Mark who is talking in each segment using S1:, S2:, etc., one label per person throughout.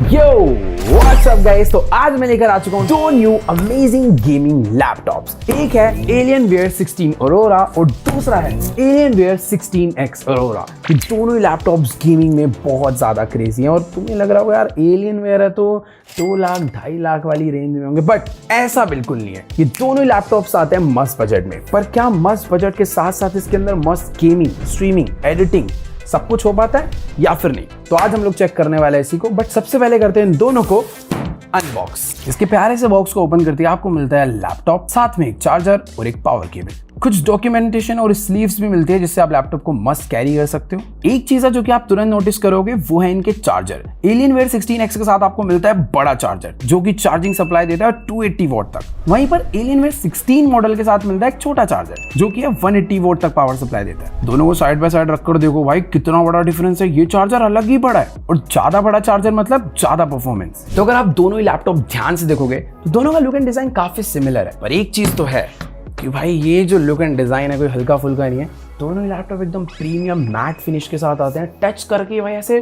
S1: Yo what's up guys, तो आज मैं लेकर आ चुका हूं दो न्यू अमेजिंग गेमिंग लैपटॉप्स। एक है Alienware 16 Aurora और दूसरा है Alienware 16X Aurora। ये दोनों ही लैपटॉप्स गेमिंग में बहुत ज्यादा क्रेजी हैं और तुम्हें लग रहा होगा यार Alienware है तो 2 लाख 2.5 लाख वाली रेंज में होंगे, बट ऐसा बिल्कुल नहीं है। ये दोनों ही लैपटॉप्स आते हैं मस्त बजट में। पर क्या मस्त बजट के साथ साथ इसके अंदर मस्त गेमिंग, स्ट्रीमिंग, एडिटिंग सब कुछ हो पाता है या फिर नहीं? तो आज हम लोग चेक करने वाले हैं इसी को, बट सबसे पहले करते हैं इन दोनों को अनबॉक्स। इसके प्यारे से बॉक्स को ओपन करते ही आपको मिलता है लैपटॉप, साथ में एक चार्जर और एक पावर केबल। कुछ डॉक्यूमेंटेशन और स्लीव्स भी मिलती है जिससे आप लैपटॉप को मस्त कैरी कर सकते हो। एक चीज है जो कि आप तुरंत नोटिस करोगे वो है इनके चार्जर। Alienware 16X के साथ आपको मिलता है बड़ा चार्जर जो कि चार्जिंग सप्लाई देता है 280 वॉट तक। वहीं पर Alienware 16 मॉडल के साथ मिलता है एक छोटा चार्जर जो कि 180 वॉट तक पावर सप्लाई देता है। दोनों को साइड बाय साइड रखकर देखो भाई कितना बड़ा डिफरेंस है। ये चार्जर अलग ही बड़ा है और ज्यादा बड़ा चार्जर मतलब ज्यादा परफॉर्मेंस। तो अगर आप दोनों ही लैपटॉप ध्यान से देखोगे तो दोनों का लुक एंड डिजाइन काफी सिमिलर है, पर एक चीज तो है कि भाई ये जो लुक एंड डिजाइन है कोई हल्का फुल्का नहीं है। दोनों ही लैपटॉप एकदम प्रीमियम मैट फिनिश के साथ आते हैं। टच करके भाई ऐसे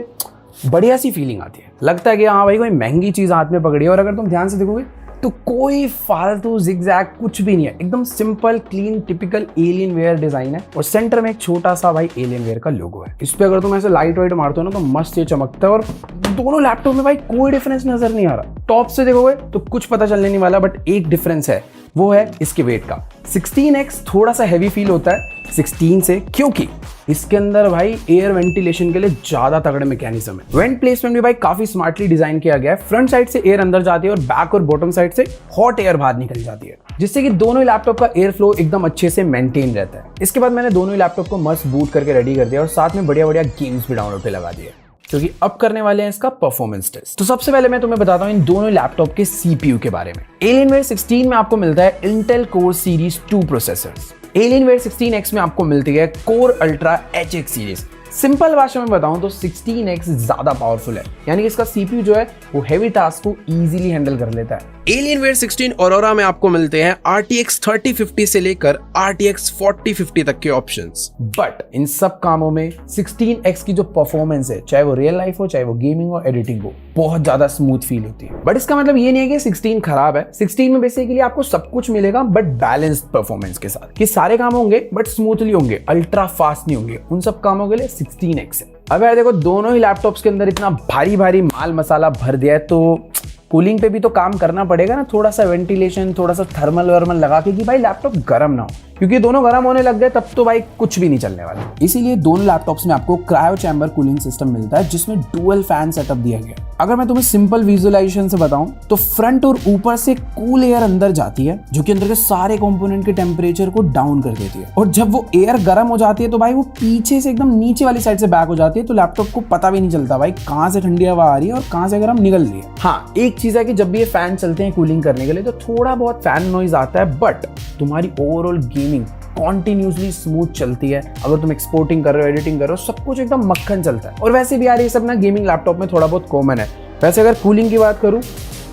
S1: बढ़िया सी फीलिंग आती है, लगता है कि हाँ भाई कोई महंगी चीज हाथ में पकड़ी है। और अगर तुम ध्यान से देखोगे तो कोई फालतू जिगजैग कुछ भी नहीं है, एकदम simple clean typical Alienware design है और सेंटर में एक छोटा सा भाई Alienware का लोगो है। इस पे अगर तुम ऐसे लाइट वाइट मारते हो ना तो मस्त ये चमकता है और दोनों लैपटॉप में भाई कोई डिफरेंस नजर नहीं आ रहा। टॉप से देखोगे तो कुछ पता चलने नहीं वाला, बट एक डिफरेंस है, वो है इसके वेट का। 16X थोड़ा सा हैवी फील होता है 16 से, क्योंकि इसके अंदर भाई एयर वेंटिलेशन के लिए ज्यादा तगड़े मैकेनिज्म है। वेंट प्लेसमेंट भी भाई काफी स्मार्टली डिजाइन किया गया है। फ्रंट साइड से एयर अंदर जाती है और बैक और बॉटम साइड से हॉट एयर बाहर निकल जाती है, जिससे कि दोनों ही लैपटॉप का एयर फ्लो एकदम अच्छे से मेंटेन रहता है। इसके बाद मैंने दोनों ही लैपटॉप को मस्त बूट करके रेडी कर दिया और साथ में बढ़िया बढ़िया गेम्स भी डाउनलोड पे लगा दिए, क्योंकि अब करने वाले हैं इसका परफॉर्मेंस टेस्ट। तो सबसे पहले मैं तुम्हें बताता हूं इन दोनों लैपटॉप के CPU के बारे में। Alienware 16 में आपको मिलता है Intel Core Series 2 processors. Alienware 16X में आपको मिलती है Core Ultra HX series. Simple भाषा में बताऊं तो 16X ज्यादा पावरफुल है, यानी कि इसका CPU जो है वो हेवी टास्क को इजीली हैंडल कर लेता है। Alienware 16 Aurora में आपको मिलते हैं RTX 3050 से लेकर RTX 4050 तक के ऑप्शंस, बट इन सब कामों में 16X की जो परफॉर्मेंस है, चाहे वो रियल लाइफ हो चाहे वो गेमिंग हो एडिटिंग हो, बहुत ज्यादा स्मूथ फील होती है। बट इसका मतलब ये नहीं है कि 16 खराब है। 16 में बेसिकली आपको सब कुछ मिलेगा बट बैलेंस्ड परफॉर्मेंस के साथ, कि सारे काम होंगे बट स्मूथली होंगे, अल्ट्रा फास्ट नहीं होंगे। उन सब कामों के लिए 16X है। अब यार देखो, दोनों ही लैपटॉप्स के अंदर इतना भारी भारी माल मसाला भर दिया है तो कूलिंग पे भी तो काम करना पड़ेगा ना, थोड़ा सा वेंटिलेशन, थोड़ा सा थर्मल वर्मल लगा के कि भाई लैपटॉप गर्म ना हो, क्योंकि दोनों गर्म होने लग गए तब तो भाई कुछ भी नहीं चलने वाला। इसीलिए दोनों लैपटॉप्स में आपको क्रायो चैम्बर कूलिंग सिस्टम मिलता है जिसमें डुअल फैन सेटअप दिया गया है। अगर मैं तुम्हें सिंपल विजुअलाइजेशन से बताऊं तो फ्रंट और ऊपर से कूल एयर अंदर जाती है जो कि अंदर के सारे कंपोनेंट के टेम्परेचर को डाउन कर देती है, और जब वो एयर गर्म हो जाती है तो भाई वो पीछे से एकदम नीचे वाली साइड से बैक हो जाती है, तो लैपटॉप को पता भी नहीं चलता भाई कहां से ठंडी हवा आ रही है और कहां से गर्म निकल रही है। हाँ, एक चीज है कि जब भी ये फैन चलते हैं कूलिंग करने के लिए तो थोड़ा बहुत फैन नॉइज आता है, बट तुम्हारी ओवरऑल गेमिंग कॉन्टिन्यूसली स्मूथ चलती है। अगर तुम एक्सपोर्टिंग कर रहे हो, एडिटिंग कर रहे हो, सब कुछ एकदम मक्खन चलता है। और वैसे भी यार ये सब ना गेमिंग लैपटॉप में थोड़ा बहुत कॉमन है। वैसे अगर कूलिंग की बात करूं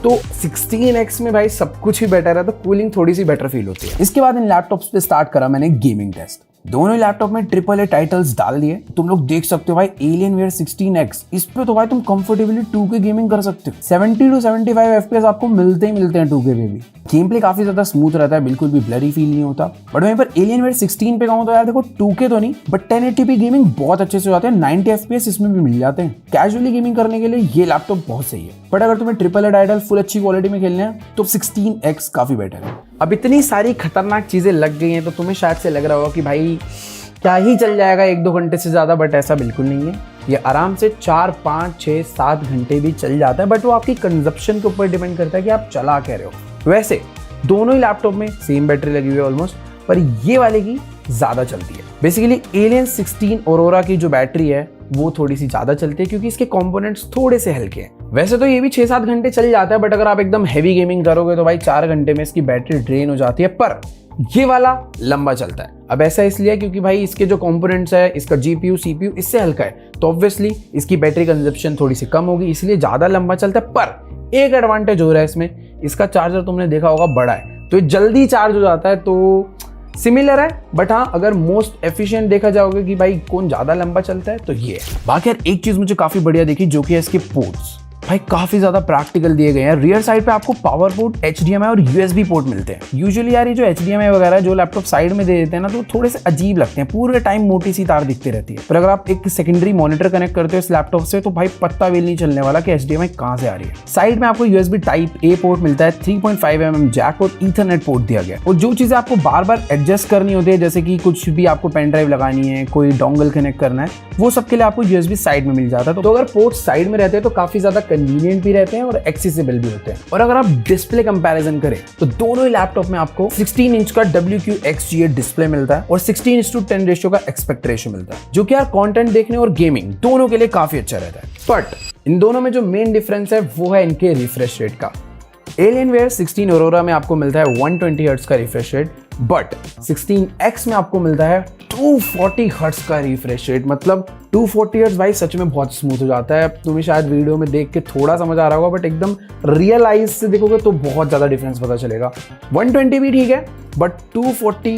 S1: तो 16X में भाई सब कुछ ही बेटर है, तो कूलिंग थोड़ी सी बेटर फील होती है। इसके बाद इन लैपटॉप्स पे स्टार्ट करा मैंने गेमिंग टेस्ट। दोनों ही लैपटॉप में AAA टाइटल्स डाल दिए। तुम लोग देख सकते हो भाई Alienware 16X, इस पे तो भाई तुम कंफर्टेबली 2K गेमिंग कर सकते हो। 70 to 75 FPS आपको मिलते ही मिलते हैं 2K पे भी। गेम प्ले काफी ज्यादा स्मूथ रहता है, बिल्कुल भी ब्लरी फील नहीं होता। बट वहीं पर Alienware 16 पे कहूं तो यार देखो 2K तो नहीं बट 1080p गेमिंग बहुत अच्छे से हो जाते हैं। 90 FPS इसमें भी मिल जाते हैं। कैजुअली गेमिंग करने के लिए ये लैपटॉप बहुत सही है, बट अगर तुम्हें AAA टाइटल फुल अच्छी क्वालिटी में खेलने हैं तो 16X काफी बेटर है। अब इतनी सारी खतरनाक चीजें लग गई हैं तो तुम्हें शायद से लग रहा होगा कि भाई क्या ही चल जाएगा 1-2 घंटे से ज्यादा, बट ऐसा बिल्कुल नहीं है। ये आराम से 4, 5, 6, 7 घंटे भी चल जाता है, बट वो आपकी कंजप्शन के ऊपर डिपेंड करता है कि आप चला क्या रहे हो। वैसे दोनों ही लैपटॉप में सेम बैटरी लगी हुई है ऑलमोस्ट, पर ये वाले की ज्यादा चलती है। बेसिकली Alien 16 Aurora की जो बैटरी है वो थोड़ी सी ज्यादा चलती है क्योंकि इसके कंपोनेंट्स थोड़े से हल्के हैं। वैसे तो ये भी 6-7 घंटे चल जाता है, बट अगर आप एकदम हैवी गेमिंग करोगे तो भाई 4 घंटे में इसकी बैटरी ड्रेन हो जाती है, पर ये वाला लंबा चलता है। अब ऐसा इसलिए क्योंकि भाई इसके जो कंपोनेंट्स है, इसका GPU CPU इससे हल्का है, तो ऑब्वियसली इसकी बैटरी कंजप्शन थोड़ी सी कम होगी, इसलिए ज्यादा लंबा चलता है। पर एक एडवांटेज हो रहा है इसमें, इसका चार्जर तुमने देखा होगा बड़ा है, तो ये जल्दी चार्ज हो जाता है। तो सिमिलर है, बट हाँ अगर मोस्ट एफिशिएंट देखा जाओगे कि भाई कौन ज्यादा लंबा चलता है तो ये है। बाकी यार एक चीज मुझे काफी बढ़िया दिखी जो कि है इसके पोर्ट्स। भाई काफी ज्यादा प्रैक्टिकल दिए गए हैं। रियर साइड पे आपको पावर पोर्ट, HDMI और USB पोर्ट मिलते हैं। यूजुअली यार ये जो HDMI वगैरह जो लैपटॉप साइड में दे देते हैं ना, तो थोड़े से अजीब लगते हैं, पूरे टाइम मोटी सी तार दिखती रहती है। पर अगर आप एक सेकेंडरी मॉनिटर कनेक्ट करते हो इस लैपटॉप से, तो भाई पत्ता भी नहीं चलने वाला कि HDMI कहां से आ रही है। साइड में आपको USB टाइप A पोर्ट मिलता है, 3.5mm जैक और ईथरनेट पोर्ट दिया गया। और जो चीजें आपको बार बार एडजस्ट करनी होती है, जैसे कि कुछ भी आपको पेन ड्राइव लगानी है, कोई डोंगल कनेक्ट करना है, वो सब के लिए आपको USB साइड में मिल जाता है। तो अगर पोर्ट साइड में रहते हैं तो काफी ज्यादा कन्वीनियंट भी रहते हैं और एक्सेसिबल भी होते हैं। और अगर आप डिस्प्ले कंपैरिजन करें तो दोनों ही लैपटॉप में आपको 16 इंच का WQXGA डिस्प्ले मिलता है और 16:10 रेशियो का एस्पेक्ट रेशियो मिलता है, जो कि यार कंटेंट देखने और गेमिंग दोनों के लिए काफी अच्छा रहता है। बट इन दोनों में जो मेन डिफरेंस है वो है इनके रिफ्रेश रेट का। Alienware 16 Aurora में आपको मिलता है 120 हर्ट्ज का रिफ्रेश रेट, बट 16X में आपको मिलता है 240 हर्ट्ज का रिफ्रेश रेट। मतलब 240 हर्ट्ज भाई सच में बहुत स्मूथ हो जाता है। तुम्हें शायद वीडियो में देख के थोड़ा समझ आ रहा होगा, बट एकदम रियल आइज से देखोगे तो बहुत ज्यादा डिफरेंस पता चलेगा। 120 भी ठीक है, बट 240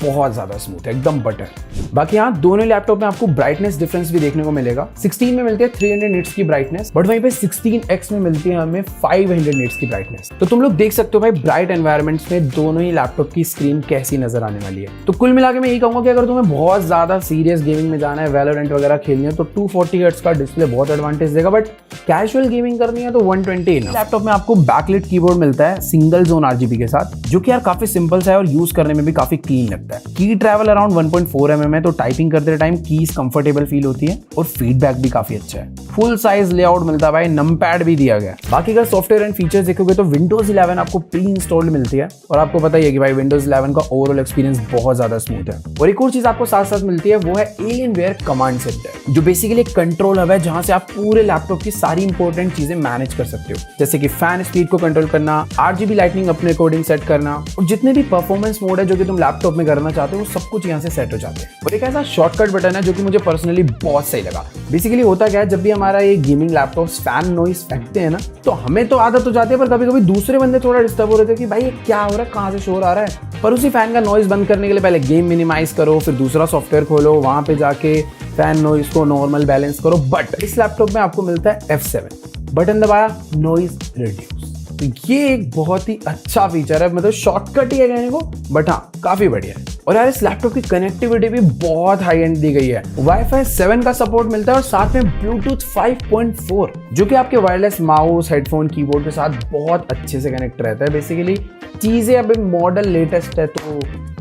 S1: बहुत ज्यादा स्मूथ है, एकदम बटर। बाकी यहाँ दोनों लैपटॉप में आपको ब्राइटनेस डिफरेंस भी देखने को मिलेगा। 16 में मिलती है 300 निट्स की ब्राइटनेस, बट वहीं पे 16X में मिलती है हमें 500 निट्स की ब्राइटनेस। तो तुम लोग देख सकते हो भाई ब्राइट एनवायरमेंट्स में दोनों ही लैपटॉप की स्क्रीन कैसी नजर आने वाली है। तो कुल मिला के मैं यही कहूंगा कि अगर तुम्हें बहुत ज्यादा सीरियस गेमिंग में जाना है, वैलोरेंट वगैरह खेलनी है, तो 240 हर्ट्ज का डिस्प्ले बहुत एडवांटेज देगा। बट कैजुअल गेमिंग करनी है तो 120। लैपटॉप में आपको बैकलिट कीबोर्ड मिलता है सिंगल जोन RGB के साथ, जो कि यार काफी सिंपल सा है और यूज करने में भी काफी क्लीन लगता है। की ट्रैवल अराउंड 1.4mm है, तो टाइपिंग करते टाइम कीज कंफर्टेबल फील होती है और फीडबैक भी काफी अच्छा है। फुल साइज लेआउट मिलता है भाई, नमपैड भी दिया गया है। बाकी अगर सॉफ्टवेयर एंड फीचर्स देखोगे तो Windows 11 आपको प्री इंस्टॉल्ड मिलती है, और आपको पता ही है कि भाई Windows 11 का ओवरऑल एक्सपीरियंस बहुत ज्यादा स्मूथ है। और एक और चीज आपको साथ साथ मिलती है, वो है Alienware कमांड सेंटर, जो बेसिकली एक कंट्रोल हब है जहां से आप पूरे लैपटॉप की सारी इंपॉर्टेंट चीजें मैनेज कर सकते हो, जैसे कि फैन स्पीड को कंट्रोल करना, RGB लाइटनिंग अपने अकॉर्डिंग सेट करना, और जितने भी परफॉर्मेंस मोड है जो कि तुम लैपटॉप में करना चाहते हो, वो सब कुछ यहाँ से सेट हो जाते हैं। और एक ऐसा शॉर्टकट बटन है जो कि मुझे पर्सनली बहुत सही लगा। बेसिकली होता क्या है, जब भी हमारा ये गेमिंग लैपटॉप फैन नॉइस फेंकते हैं ना, तो हमें तो आदत हो जाती है, पर कभी कभी दूसरे बंदे थोड़ा डिस्टर्ब हो रहे थे कि भाई ये क्या हो रहा है, कहाँ से शोर आ रहा है। पर उसी फैन का नॉइस बंद करने के लिए पहले गेम मिनिमाइज करो, फिर दूसरा सॉफ्टवेयर खोलो, वहां पे जाके फैन नॉइस को नॉर्मल बैलेंस करो। बट इस लैपटॉप में आपको मिलता है F7, बटन दबाया नॉइस रिड्यूस। तो ये एक बहुत ही अच्छा फीचर है, मतलब शॉर्टकट ही है कहने को, बट हाँ काफी बढ़िया है। और यार इस लैपटॉप की कनेक्टिविटी भी बहुत हाई एंड दी गई है। Wi-Fi 7 का सपोर्ट मिलता है और साथ में Bluetooth 5.4, जो कि आपके वायरलेस माउस, हेडफोन, कीबोर्ड के साथ बहुत अच्छे से कनेक्ट रहता है। बेसिकली चीजें अभी मॉडल लेटेस्ट है, तो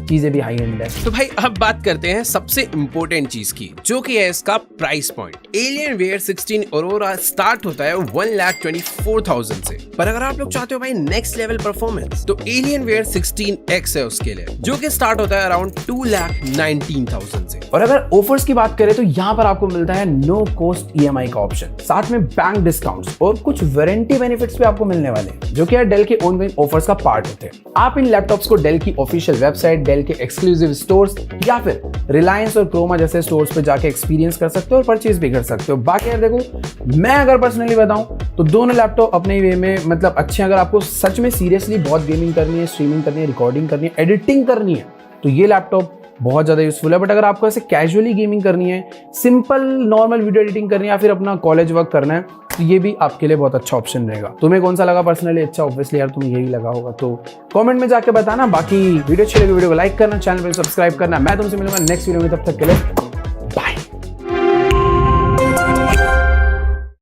S1: चीजें भी हाई एंड है।
S2: तो भाई अब बात करते हैं सबसे इंपॉर्टेंट चीज की, जो कि है इसका price point. Alienware 16 Aurora start होता है 1,24,000 से, पर अगर आप लोग चाहते हो भाई नेक्स्ट लेवल परफॉर्मेंस, तो Alienware 16X है उसके लिए, जो कि स्टार्ट होता है अराउंड 2,19,000 से।
S1: और अगर ऑफर्स की बात करें तो यहाँ पर आपको मिलता है नो कॉस्ट EMI का ऑप्शन, साथ में बैंक डिस्काउंट्स और कुछ वारंटी बेनिफिट्स भी आपको मिलने वाले हैं, जो कि यार डेल के ऑनगोइंग ऑफर्स का पार्ट होते हैं। आप इन लैपटॉप्स को डेल की ऑफिशियल वेबसाइट, डेल के एक्सक्लूसिव स्टोर्स या फिर रिलायंस और क्रोमा जैसे स्टोर्स पे जाके एक्सपीरियंस कर सकते हो और परचेज भी कर सकते हो। बाकी यार देखो, मैं अगर पर्सनली बताऊं तो दोनों लैपटॉप अपने वे में मतलब अच्छे हैं। अगर आपको सच में सीरियसली बहुत गेमिंग करनी है, स्ट्रीमिंग करनी है, रिकॉर्डिंग करनी है, एडिटिंग करनी है, तो ये लैपटॉप बहुत ज़्यादा यूजफुल है। बट अगर आपको ऐसे कैजुअली गेमिंग करनी है, सिंपल नॉर्मल वीडियो एडिटिंग करनी है या फिर अपना कॉलेज वर्क करना है, तो ये भी आपके लिए बहुत अच्छा ऑप्शन रहेगा। तुम्हें कौन सा लगा पर्सनली अच्छा? ऑब्वियसली यार तुम्हें यही लगा होगा, तो कमेंट में जाके बताना। बाकी वीडियो अच्छी लगी वीडियो को लाइक करना, चैनल पर सब्सक्राइब करना। मैं तुमसे मिलूंगा नेक्स्ट वीडियो में, तब तक के लिए